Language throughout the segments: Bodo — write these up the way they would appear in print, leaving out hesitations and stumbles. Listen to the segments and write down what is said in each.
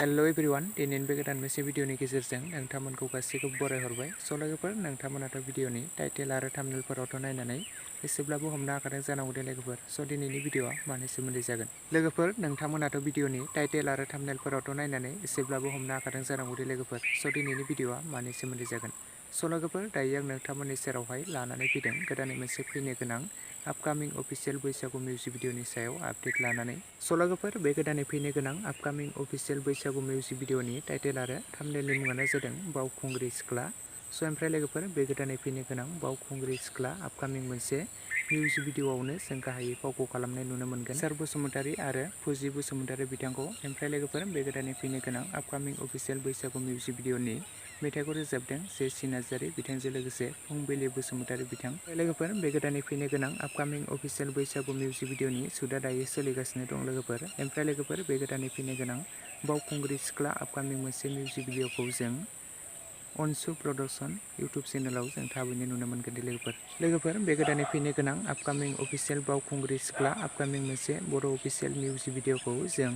हेलो एवरीवन दिनैनि बे गोदान मोनसे भिडिअनि गेजेरजों नोंथांमोनखौ गासैखौबो बरायहरबाय। स' लोगोफोर नोंथांमोनाथ' भिडिअनि टाइटेल आरो थाम्बनेलफोरावथ' नायनानै एसेब्लाबो हमनो हाखादों जानांगौ दे लोगोफोर। स' दिनैनि भिडिअआ मानि सोमोन्दै जागोन। लोगोफोर नोंथांमोनाथ' भिडिअनि टाइटेल आरो थाम्बनेलफोरावथ' नायनानै एसेब्लाबो हमनो हाखादों जानांगौ दे लोगोफोर। स' दिनैनि भिडिअआ मानि सोमोन्दै जागोन। स' लोगोफोर दायो आं नोंथांमोननि सेरावहाय लानानै फैदों गोदानै मोनसे फैनो गोनां आपकामिं अफिसियेल बैसागु मिउजिक भिडिअनि सायाव आपडेट लानानै। स' लोगोफोर बे गोदानै फैनो गोनां आपकामिं अफिसियेल बैसागु मिउजिक भिडिअनि टाइटेल आरो थाम्बनेलनि मुङानो जादों बावखुंग्रि सिख्ला। स' ओमफ्राय लोगोफोर बे गोदानै फैनो गोनां बावखुंग्रि सिख्ला आपकामिं मोनसे मिउजिक भिडिअआवनो जों गाहायै फावखौ खालामनाय नुनो मोनगोन लिंसार बसुमतारी आरो फुजि बसुमतारी बिथांखौ। ओमफ्राय लोगोफोर बे गोदानै फैनो गोनां आपकामिं अफिसियेल बैसागु मिउजिक भिडिअनि मेथाइखौ रोजाबदों जेसि नार्जारी बिथांजों लोगोसे फुंबिलि बसुमतारी बिथां। लोगोफोर बे गोदानै फैनो गोनां आपकामिं अफिसियेल बैसागु मिउजिक भिडिअनि शुटआ दायो सोलिगासिनो दं लोगोफोर। ओमफ्राय लोगोफोर बे गोदानै फैनो गोनां बावखुंग्रि सिख्ला आपकामिं मोनसे मिउजिक भिडिअखौ जों अनसु प्रडाक्शन इउटुब चेनेलाव जों थाबैनो नुनो मोनगोन दे लोगोफोर बे गोदानै फैनो गोनां आपकामिं अफिसियेल बावखुंग्रि सिख्ला आपकामिं मोनसे बर' अफिसियेल मिउजिक भिडिअखौ जों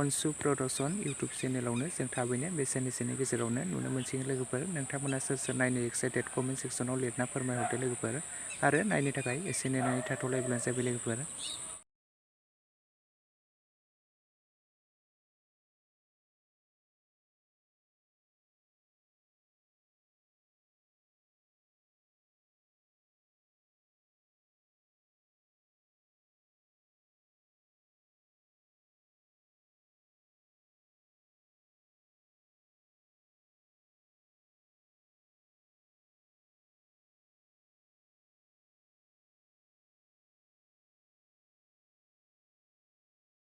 अनसु प्रडाक्शन इउटुब चेनेलावनो जों थाबैनो बे साननैसोनि गेजेरावनो नुनो मोनसिगोन लोगोफोर। नोंथांमोना सोर सोर नायनो एक्साइटेड कमेन्ट सेक्सनाव लिरना फोरमायहरदो लोगोफोर। आरो नायनो थाखाय एसे नेनानै थाथ'लायब्लानो जाबाय लोगोफोर।